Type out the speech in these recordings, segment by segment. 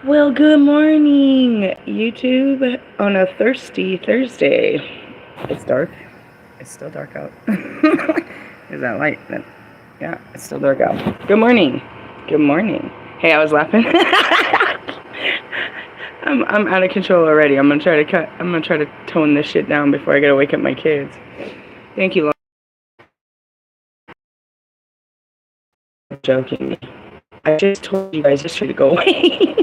Well, good morning, YouTube, on a thirsty Thursday. It's dark. It's still dark out. Is that light? Yeah, it's still dark out. Good morning. Good morning. Hey, I was laughing. I'm out of control already. I'm gonna try to tone this shit down before I gotta wake up my kids. Thank you. Joking. I just told you guys yesterday to go away.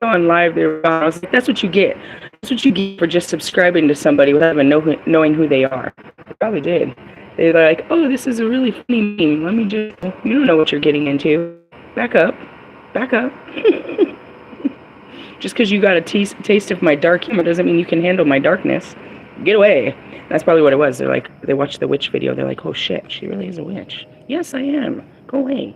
On live, they were gone. I was like, that's what you get. That's what you get for just subscribing to somebody without even knowing who they are. They probably did. They're like, oh, this is a really funny meme. Let me just, you don't know what you're getting into. Back up. Back up. Just because you got a taste of my dark humor doesn't mean you can handle my darkness. Get away. That's probably what it was. They're like, they watched the witch video. They're like, oh shit, she really is a witch. Yes, I am. Go away.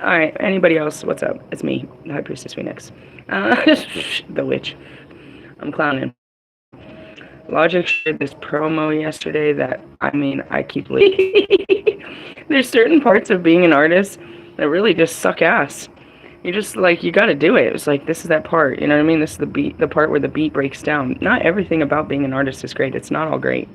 Alright, anybody else? What's up? It's me, the High Priestess Phoenix. The witch. I'm clowning. Logic shared this promo yesterday that, I mean, I keep There's certain parts of being an artist that really just suck ass. You just, like, you gotta do it. It's like, this is that part, you know what I mean? This is the part where the beat breaks down. Not everything about being an artist is great. It's not all great.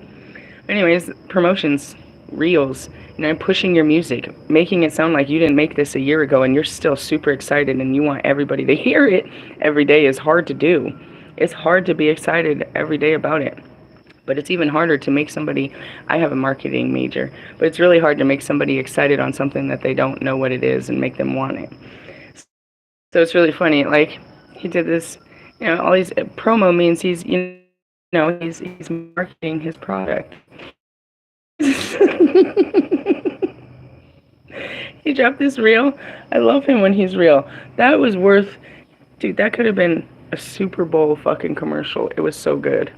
Anyways, promotions, reels, you know, pushing your music, making it sound like you didn't make this a year ago and you're still super excited and you want everybody to hear it every day is hard to do. It's hard to be excited every day about it. But it's even harder to make somebody, I have a marketing major, but it's really hard to make somebody excited on something that they don't know what it is and make them want it. So it's really funny, like, he did this, you know, all these, promo means he's, he's marketing his product. He dropped this reel. I love him when he's real. That was worth, dude, that could have been a Super Bowl fucking commercial. It was so good.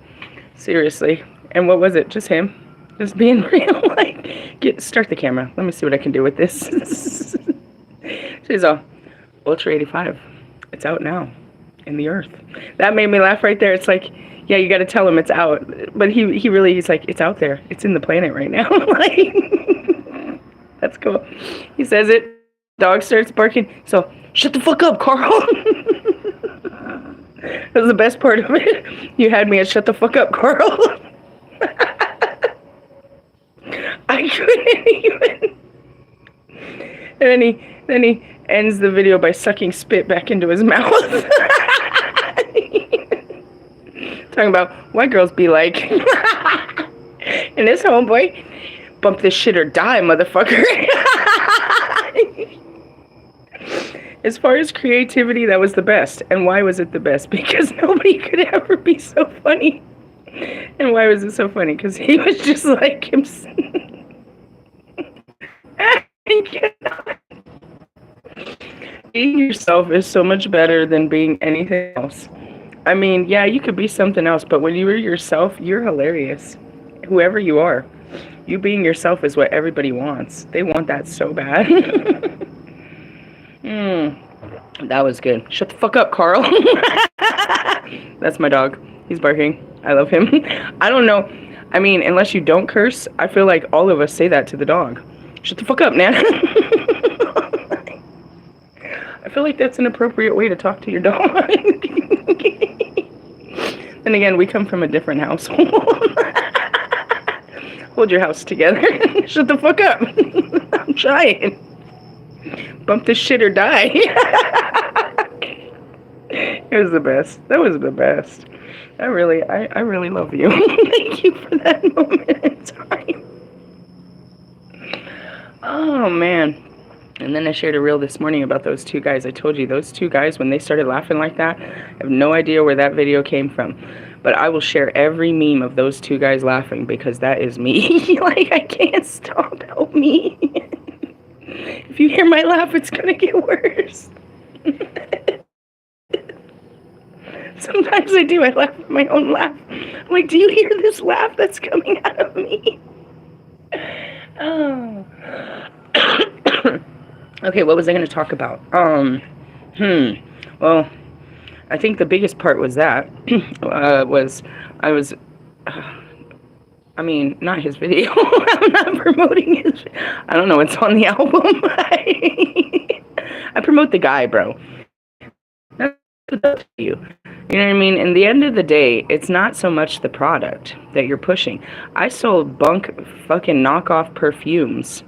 Seriously. And what was it? Just him? Just being real? Like, start the camera. Let me see what I can do with this. She's all, Ultra 85. It's out now. In the earth. That made me laugh right there. It's like, yeah, you got to tell him it's out. But he's like, it's out there. It's in the planet right now. Like, that's cool. He says it. Dog starts barking. So, shut the fuck up, Carl. That was the best part of it. You had me at shut the fuck up, Carl. I couldn't even. And then he ends the video by sucking spit back into his mouth. Talking about white girls be like. And this homeboy, bump this shit or die, motherfucker. As far as creativity, that was the best. And why was it the best? Because nobody could ever be so funny. And why was it so funny? Because he was just like himself. Being yourself is so much better than being anything else. I mean, yeah, you could be something else, but when you're yourself, you're hilarious. Whoever you are. You being yourself is what everybody wants. They want that so bad. That was good. Shut the fuck up, Carl. That's my dog. He's barking. I love him. I don't know. I mean, unless you don't curse, I feel like all of us say that to the dog. Shut the fuck up, man. I feel like that's an appropriate way to talk to your dog. Then again, we come from a different household. Hold your house together. Shut the fuck up. I'm trying. Bump this shit or die. It was the best. That was the best. I really love you. Thank you for that moment in time. Oh, man. And then I shared a reel this morning about those two guys. I told you, those two guys, when they started laughing like that, I have no idea where that video came from. But I will share every meme of those two guys laughing because that is me. Like, I can't stop. Help me. If you hear my laugh, it's going to get worse. Sometimes I do. I laugh at my own laugh. I'm like, do you hear this laugh that's coming out of me? Oh. Okay, what was I going to talk about? Well, I think the biggest part was that, I mean, not his video. I'm not promoting his, I don't know, it's on the album. promote the guy, bro. That's what's up to you. You know what I mean? In the end of the day, it's not so much the product that you're pushing. I sold bunk fucking knockoff perfumes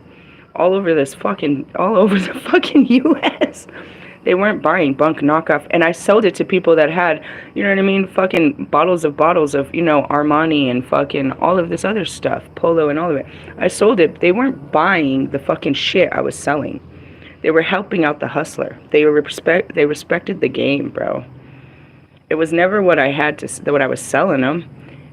all over the fucking US. They weren't buying bunk knockoff, and I sold it to people that had, you know what I mean, fucking bottles of, you know, Armani and fucking all of this other stuff, Polo and all of it. I sold it. They weren't buying the fucking shit I was selling. They were helping out the hustler. They respected the game, bro. It was never what I was selling them.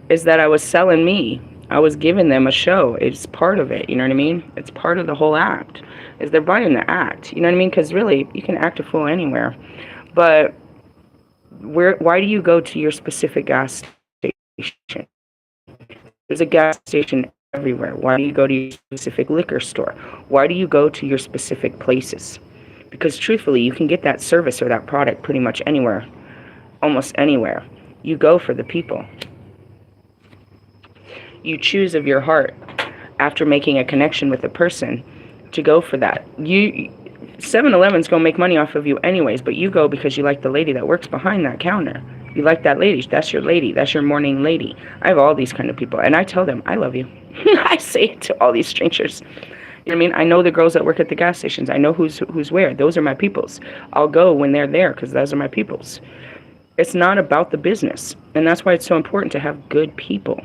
Is that I was selling me. I was giving them a show. It's part of it, you know what I mean? It's part of the whole act. Is they're buying the act, you know what I mean? Because really, you can act a fool anywhere. But why do you go to your specific gas station? There's a gas station everywhere. Why do you go to your specific liquor store? Why do you go to your specific places? Because truthfully, you can get that service or that product pretty much anywhere. Almost anywhere. You go for the people. You choose of your heart after making a connection with a person to go for that. 7-Eleven's gonna make money off of you anyways, but you go because you like the lady that works behind that counter. You like that lady. That's your lady. That's your morning lady. I have all these kind of people, and I tell them, I love you. I say it to all these strangers. You know what I mean? I know the girls that work at the gas stations. I know who's where. Those are my peoples. I'll go when they're there because those are my peoples. It's not about the business, and that's why it's so important to have good people.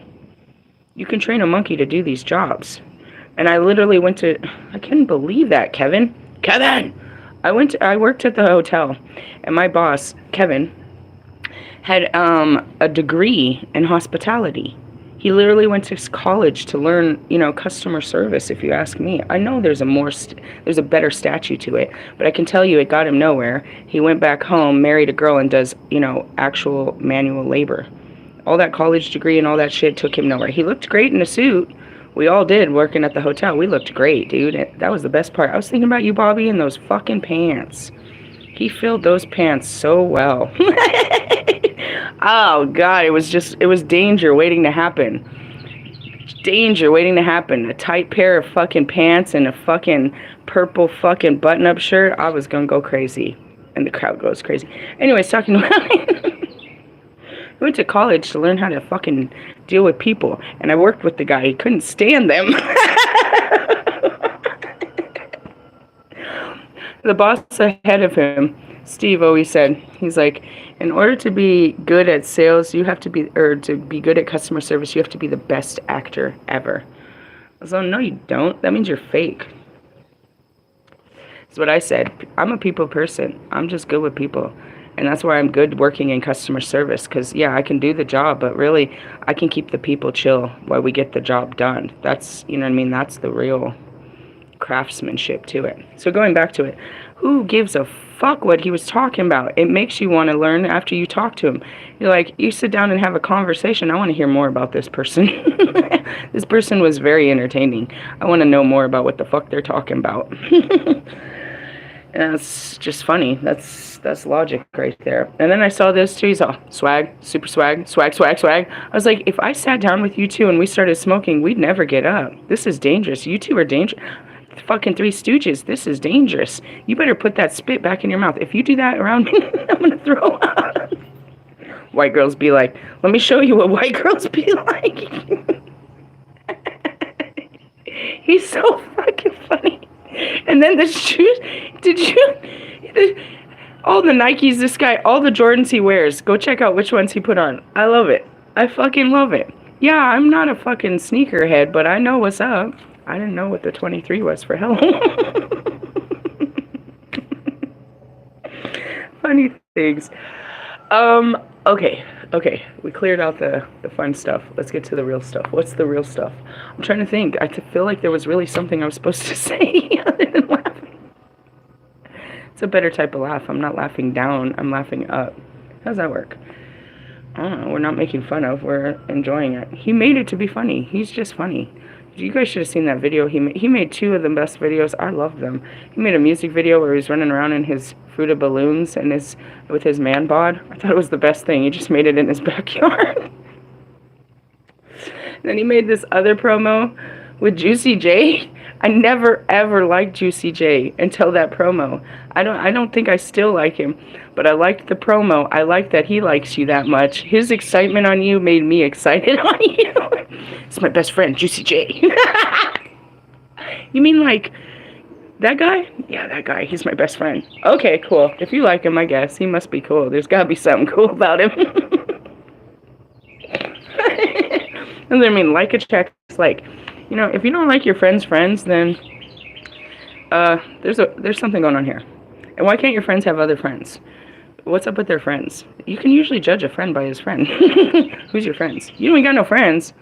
You can train a monkey to do these jobs. And I literally I couldn't believe that, Kevin. I worked at the hotel, and my boss, Kevin, had a degree in hospitality. He literally went to college to learn, you know, customer service, if you ask me. I know there's a better statute to it, but I can tell you it got him nowhere. He went back home, married a girl, and does, you know, actual manual labor. All that college degree and all that shit took him nowhere. He looked great in a suit. We all did working at the hotel. We looked great, dude. That was the best part. I was thinking about you, Bobby, and those fucking pants. He filled those pants so well. Oh, God. It was danger waiting to happen. Danger waiting to happen. A tight pair of fucking pants and a fucking purple fucking button-up shirt. I was gonna go crazy. And the crowd goes crazy. Anyways, talking about I went to college to learn how to fucking deal with people, and I worked with the guy. He couldn't stand them. The boss ahead of him, Steve, always said, he's like, in order to be good at sales, to be good at customer service, you have to be the best actor ever. I was like, no, you don't. That means you're fake. That's what I said. I'm a people person. I'm just good with people. And that's why I'm good working in customer service. Because, yeah, I can do the job, but really, I can keep the people chill while we get the job done. That's, you know what I mean? That's the real craftsmanship to it. So going back to it, who gives a fuck what he was talking about? It makes you want to learn after you talk to him. You're like, you sit down and have a conversation. I want to hear more about this person. This person was very entertaining. I want to know more about what the fuck they're talking about. And that's just funny. That's logic right there. And then I saw this too. He's all swag, super swag, swag, swag, swag. I was like, if I sat down with you two and we started smoking, we'd never get up. This is dangerous. You two are dangerous. Fucking Three Stooges. This is dangerous. You better put that spit back in your mouth. If you do that around me, I'm gonna throw up. White girls be like, let me show you what white girls be like. He's so fucking funny. And then the shoes, all the Nikes this guy, all the Jordans he wears, go check out which ones he put on. I love it. I fucking love it. Yeah, I'm not a fucking sneakerhead, but I know what's up. I didn't know what the 23 was for hell. Funny things. Okay. We cleared out the fun stuff. Let's get to the real stuff. What's the real stuff? I'm trying to think. I feel like there was really something I was supposed to say other than laughing. It's a better type of laugh. I'm not laughing down. I'm laughing up. How's that work? I don't know. We're not making fun of. We're enjoying it. He made it to be funny. He's just funny. You guys should have seen that video. He made two of the best videos. I love them. He made a music video where he was running around in his Fruit of Balloons and with his man bod. I thought it was the best thing. He just made it in his backyard. Then he made this other promo with Juicy J. I never ever liked Juicy J until that promo. I don't think I still like him, but I liked the promo. I like that he likes you that much. His excitement on you made me excited on you. It's my best friend, Juicy J. You mean like that guy? Yeah, that guy. He's my best friend. Okay, cool. If you like him, I guess he must be cool. There's gotta be something cool about him. And I mean, like a check. It's like, you know, if you don't like your friends' friends, then there's something going on here. And why can't your friends have other friends? What's up with their friends? You can usually judge a friend by his friend. Who's your friends? You ain't got no friends.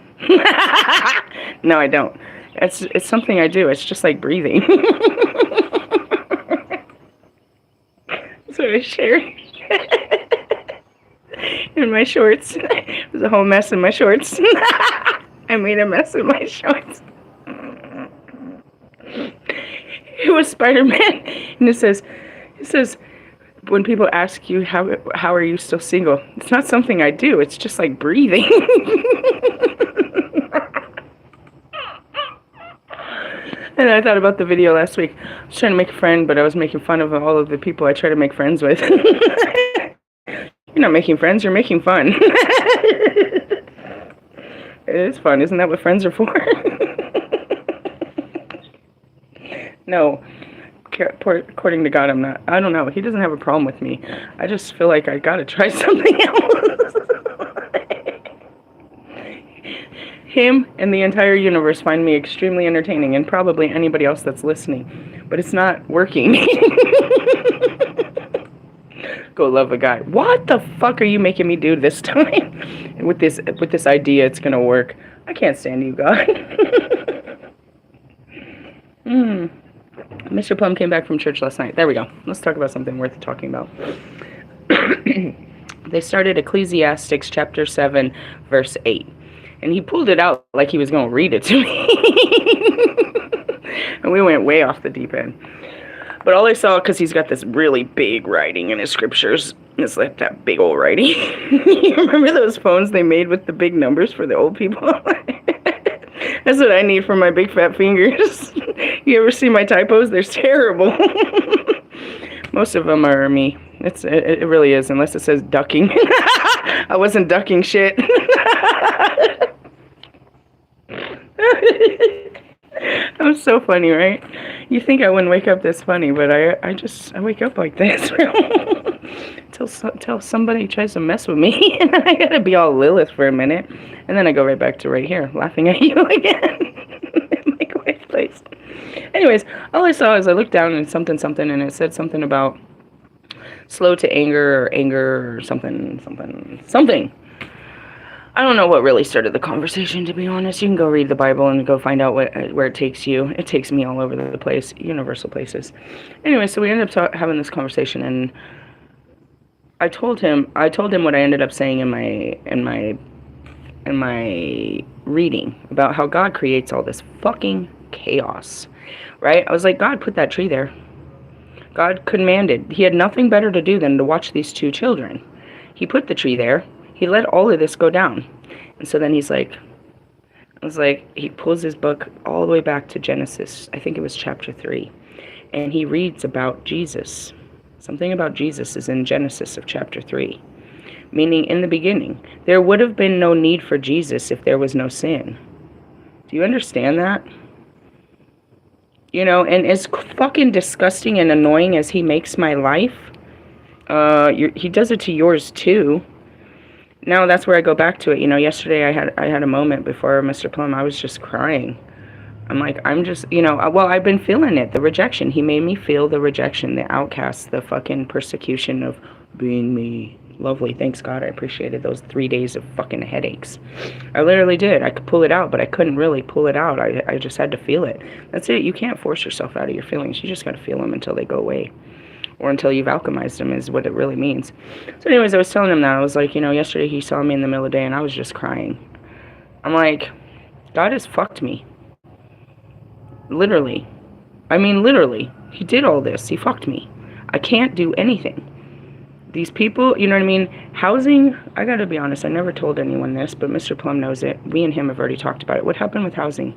No, I don't. It's something I do. It's just like breathing. So I shared in my shorts. It was a whole mess in my shorts. I made a mess in my shorts. It was Spider-Man, and it says, when people ask you how are you still single, it's not something I do. It's just like breathing. And I thought about the video last week. I was trying to make a friend, but I was making fun of all of the people I try to make friends with. You're not making friends, you're making fun. It is fun. Isn't that what friends are for? No. According to God, I'm not. I don't know. He doesn't have a problem with me. I just feel like I gotta try something else. Him and the entire universe find me extremely entertaining, and probably anybody else that's listening. But it's not working. Go love a guy. What the fuck are you making me do this time? And with this idea, it's gonna work. I can't stand you, God. Mr. Plum came back from church last night. There we go. Let's talk about something worth talking about. They started Ecclesiastes chapter 7, verse 8. And he pulled it out like he was going to read it to me. And we went way off the deep end. But all I saw, because he's got this really big writing in his scriptures, it's like that big old writing. You remember those phones they made with the big numbers for the old people? That's what I need for my big fat fingers. You ever see my typos? They're terrible. Most of them are me. It really is, unless it says ducking. I wasn't ducking shit. I'm so funny, right? You think I wouldn't wake up this funny, but I wake up like this. Till somebody tries to mess with me, and I gotta be all Lilith for a minute, and then I go right back to right here, laughing at you again. In my quiet place. Anyways, all I saw is I looked down and something, and it said something about slow to anger or something. I don't know what really started the conversation, to be honest. You can go read the Bible and go find out where it takes you. It takes me all over the place, universal places. Anyway, so we ended up having this conversation, and I told him what I ended up saying in my reading about how God creates all this fucking chaos, right? I was like, God put that tree there. God commanded. He had nothing better to do than to watch these two children. He put the tree there. He let all of this go down. And so then he pulls his book all the way back to Genesis. I think it was chapter 3. And he reads about Jesus. Something about Jesus is in Genesis of chapter 3. Meaning, in the beginning, there would have been no need for Jesus if there was no sin. Do you understand that? You know, and as fucking disgusting and annoying as he makes my life, he does it to yours too. Now that's where I go back to it. You know, yesterday I had a moment before Mr. Plum. I was just crying. I'm like, I've been feeling it, the rejection. He made me feel the rejection, the outcast, the fucking persecution of being me. Lovely, thanks God. I appreciated those 3 days of fucking headaches. I literally did. I could pull it out, but I couldn't really pull it out. I just had to feel it. That's it. You can't force yourself out of your feelings. You just got to feel them until they go away. Or until you've alchemized them is what it really means. So anyways, I was telling him that. I was like, yesterday he saw me in the middle of the day and I was just crying. I'm like, God has fucked me. Literally. I mean, literally. He did all this. He fucked me. I can't do anything. These people, you know what I mean? Housing, I gotta be honest, I never told anyone this, but Mr. Plum knows it. We and him have already talked about it. What happened with housing?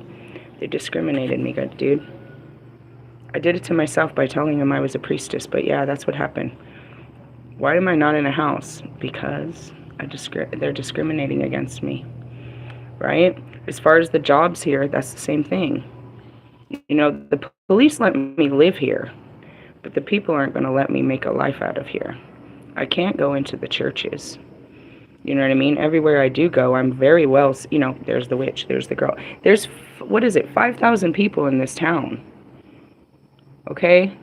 They discriminated me, good dude. I did it to myself by telling them I was a priestess, but yeah, that's what happened. Why am I not in a house? Because they're discriminating against me, right? As far as the jobs here, that's the same thing. You know, the police let me live here, but the people aren't going to let me make a life out of here. I can't go into the churches. You know what I mean? Everywhere I do go, I'm very well, you know, there's the witch, there's the girl. There's, 5,000 people in this town. Okay?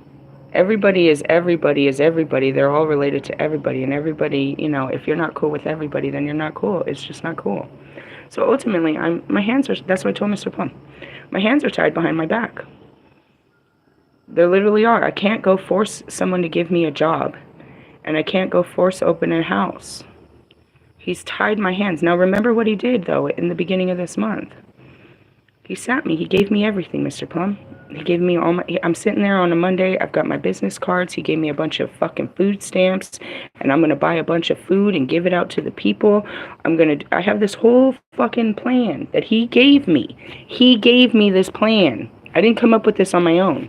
Everybody is everybody. They're all related to everybody. And everybody, you know, if you're not cool with everybody, then you're not cool. It's just not cool. So ultimately, my hands are, that's what I told Mr. Plum. My hands are tied behind my back. They literally are. I can't go force someone to give me a job. And I can't go force open a house. He's tied my hands. Now remember what he did, though, in the beginning of this month. He sat me. He gave me everything, Mr. Plum. He gave me all my... I'm sitting there on a Monday. I've got my business cards. He gave me a bunch of fucking food stamps. And I'm going to buy a bunch of food and give it out to the people. I have this whole fucking plan that he gave me. He gave me this plan. I didn't come up with this on my own.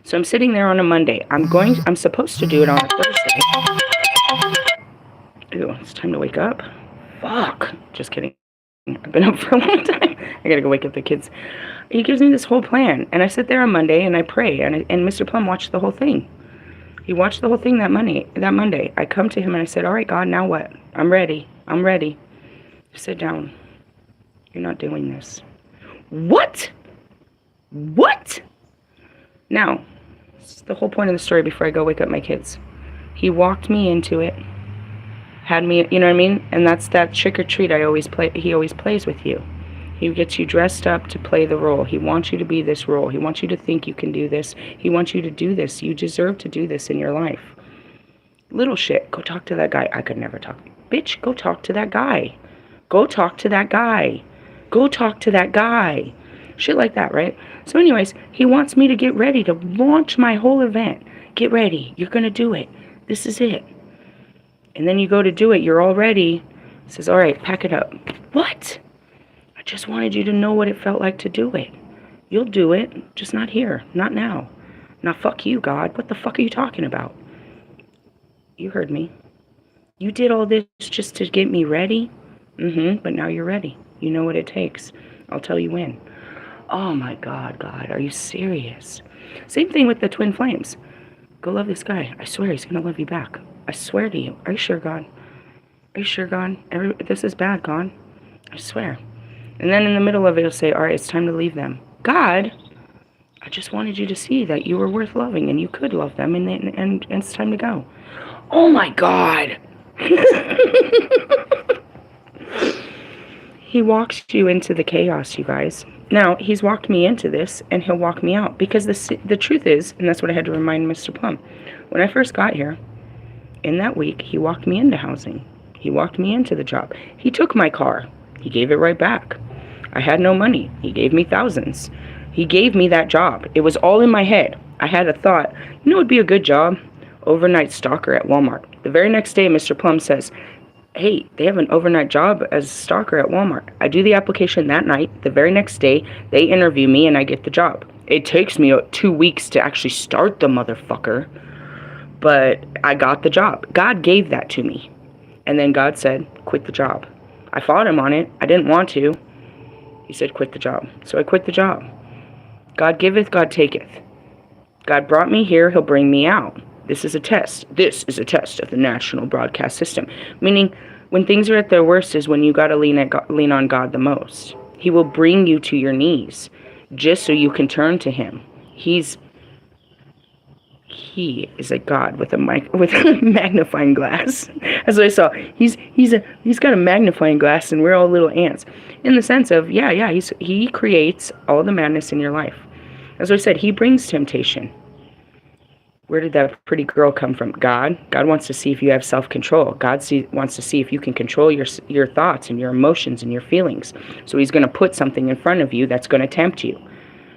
So I'm sitting there on a Monday. I'm supposed to do it on a Thursday. Ew, it's time to wake up. Fuck. Just kidding. I've been up for a long time. I gotta go wake up the kids. He gives me this whole plan. And I sit there on Monday and I pray. And Mr. Plum watched the whole thing. He watched the whole thing that Monday. I come to him and I said, all right, God, now what? I'm ready. Sit down. You're not doing this. What? Now, this is the whole point of the story before I go wake up my kids. He walked me into it. Had me, you know what I mean? And that's that trick or treat he always plays with you. He gets you dressed up to play the role. He wants you to be this role. He wants you to think you can do this. He wants you to do this. You deserve to do this in your life. Little shit. Go talk to that guy. I could never talk. Bitch, go talk to that guy. Go talk to that guy. Go talk to that guy. Shit like that, right? So anyways, he wants me to get ready to launch my whole event. Get ready. You're going to do it. This is it. And then you go to do it. You're all ready. He says, all right, pack it up. What? I just wanted you to know what it felt like to do it. You'll do it, just not here. Not now. Now, fuck you, God. What the fuck are you talking about? You heard me. You did all this just to get me ready? But now you're ready. You know what it takes. I'll tell you when. Oh my God, God, are you serious? Same thing with the twin flames. Go love this guy. I swear he's going to love you back. I swear to you. Are you sure, God? Are you sure, God? This is bad, God. I swear. And then in the middle of it, he'll say, all right, it's time to leave them. God, I just wanted you to see that you were worth loving and you could love them and it's time to go. Oh my God. He walks you into the chaos, you guys. Now, he's walked me into this, and he'll walk me out. Because the truth is, and that's what I had to remind Mr. Plum, when I first got here, in that week, he walked me into housing. He walked me into the job. He took my car. He gave it right back. I had no money. He gave me thousands. He gave me that job. It was all in my head. I had a thought, you know what would be a good job? Overnight stalker at Walmart. The very next day, Mr. Plum says, hey, they have an overnight job as a stalker at Walmart. I do the application that night. The very next day, they interview me and I get the job. It takes me 2 weeks to actually start the motherfucker, but I got the job. God gave that to me. And then God said, quit the job. I fought him on it. I didn't want to. He said, quit the job. So I quit the job. God giveth, God taketh. God brought me here, he'll bring me out. This is a test. This is a test of the national broadcast system. Meaning, when things are at their worst is when you got to lean on God the most. He will bring you to your knees just so you can turn to him. He is a God with a magnifying glass. As I saw, he's got a magnifying glass, and we're all little ants. In the sense of, he creates all the madness in your life. As I said, he brings temptation. Where did that pretty girl come from? God. God wants to see if you have self-control. God wants to see if you can control your thoughts and your emotions and your feelings. So he's going to put something in front of you that's going to tempt you.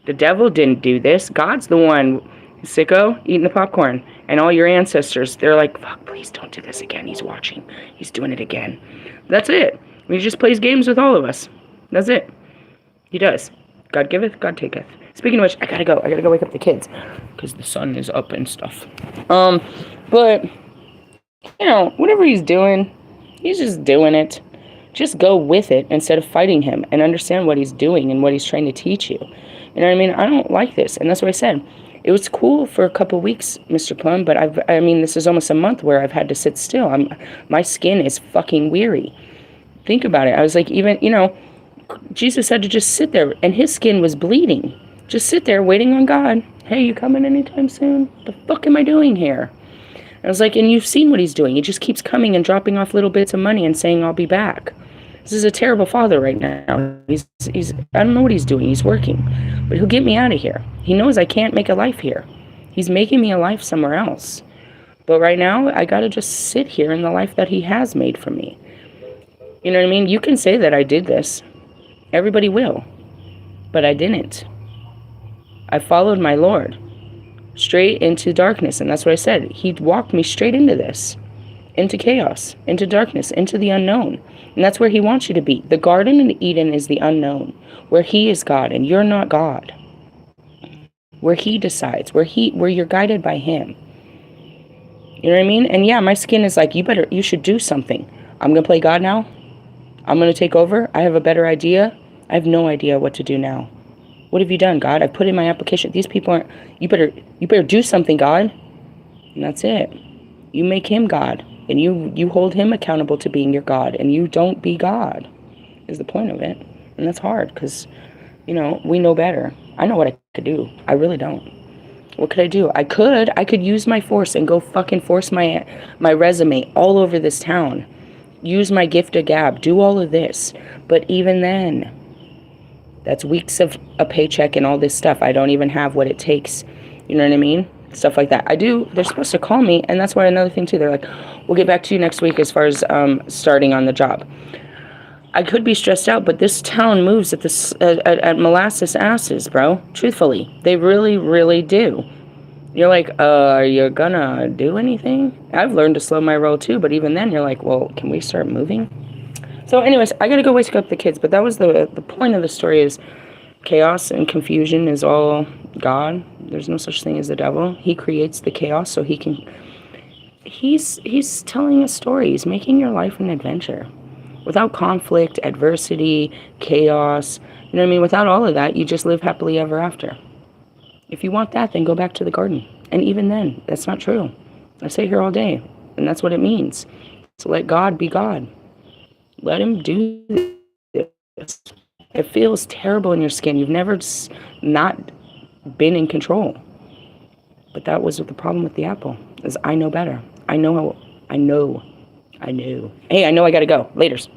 The devil didn't do this. God's the one, sicko, eating the popcorn. And all your ancestors, they're like, fuck, please don't do this again. He's watching. He's doing it again. That's it. He just plays games with all of us. That's it. He does. God giveth, God taketh. Speaking of which, I gotta go. I gotta go wake up the kids. Because the sun is up and stuff. But, you know, whatever he's doing, he's just doing it. Just go with it instead of fighting him and understand what he's doing and what he's trying to teach you. You know what I mean? I don't like this. And that's what I said. It was cool for a couple weeks, Mr. Plum, but this is almost a month where I've had to sit still. My skin is fucking weary. Think about it. I was like, even, you know, Jesus had to just sit there, and his skin was bleeding. Just sit there waiting on God. Hey, you coming anytime soon? The fuck am I doing here? I was like, and you've seen what he's doing. He just keeps coming and dropping off little bits of money and saying, I'll be back. This is a terrible father right now. He's I don't know what he's doing. He's working. But he'll get me out of here. He knows I can't make a life here. He's making me a life somewhere else. But right now, I gotta just sit here in the life that he has made for me. You know what I mean? You can say that I did this. Everybody will. But I didn't. I followed my Lord straight into darkness. And that's what I said. He walked me straight into this. Into chaos. Into darkness. Into the unknown. And that's where he wants you to be. The Garden of Eden is the unknown. Where he is God and you're not God. Where he decides. Where you're guided by him. You know what I mean? And yeah, my skin is like, you should do something. I'm going to play God now. I'm going to take over. I have a better idea. I have no idea what to do now. What have you done, God? I've put in my application. These people aren't, you better do something, God. And that's it. You make him God. And you hold him accountable to being your God. And you don't be God, is the point of it. And that's hard because, you know, we know better. I know what I could do. I really don't. What could I do? I could use my force and go fucking force my resume all over this town. Use my gift of gab. Do all of this. But even then, that's weeks of a paycheck and all this stuff. I don't even have what it takes. You know what I mean? Stuff like that. I do. They're supposed to call me. And that's why another thing too. They're like, we'll get back to you next week as far as starting on the job. I could be stressed out, but this town moves at molasses asses, bro. Truthfully. They really, really do. You're like, are you gonna do anything? I've learned to slow my roll too, but even then you're like, well, can we start moving? So anyways, I gotta go wake up the kids, but that was the point of the story is chaos and confusion is all God. There's no such thing as the devil. He creates the chaos so he can, he's telling a story. He's making your life an adventure. Without conflict, adversity, chaos, you know what I mean? Without all of that, you just live happily ever after. If you want that, then go back to the garden. And even then, that's not true. I say here all day, and that's what it means. So let God be God. Let him do this. It feels terrible in your skin. You've never not been in control. But that was the problem with the apple, is I know better. I know. Hey, I know I gotta go. Laters.